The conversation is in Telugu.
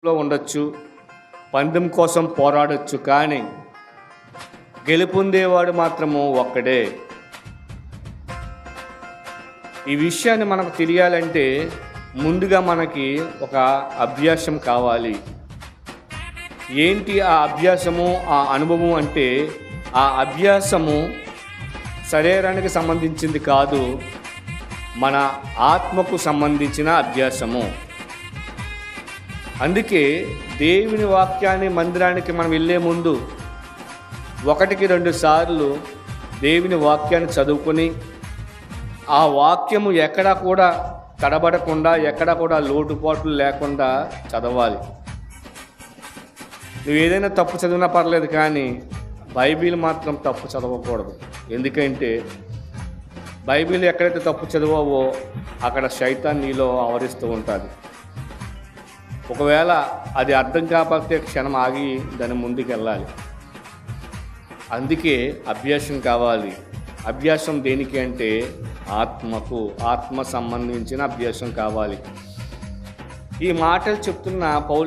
లో ఉండొచ్చు, పందెం కోసం పోరాడొచ్చు, కానీ గెలుపొందేవాడు మాత్రము ఒక్కడే. ఈ విషయాన్ని మనకు తెలియాలంటే ముందుగా మనకి ఒక అభ్యాసం కావాలి. ఏంటి ఆ అభ్యాసము, ఆ అనుభవం అంటే ఆ అభ్యాసము శరీరానికి సంబంధించింది కాదు, మన ఆత్మకు సంబంధించిన అభ్యాసము. అందుకే దేవుని వాక్యాన్ని మందిరానికి మనం వెళ్ళే ముందు 1-2 సార్లు దేవుని వాక్యాన్ని చదువుకొని ఆ వాక్యము ఎక్కడా కూడా తడబడకుండా, ఎక్కడా కూడా లోటుపాట్లు లేకుండా చదవాలి. నువ్వు ఏదైనా తప్పు చదివినా పర్లేదు, కానీ బైబిల్ మాత్రం తప్పు చదవకూడదు. ఎందుకంటే బైబిల్ ఎక్కడైతే తప్పు చదివావో అక్కడ శైతాన్ నీలో ఆవరిస్తూ ఉంటుంది. ఒకవేళ అది అర్థం కాకపోతే క్షణం ఆగి దాని ముందుకు వెళ్ళాలి. అందుకే అభ్యాసం కావాలి. అభ్యాసం దేనికి అంటే ఆత్మ సంబంధించిన అభ్యాసం కావాలి. ఈ మాటలు చెప్తున్న పౌలు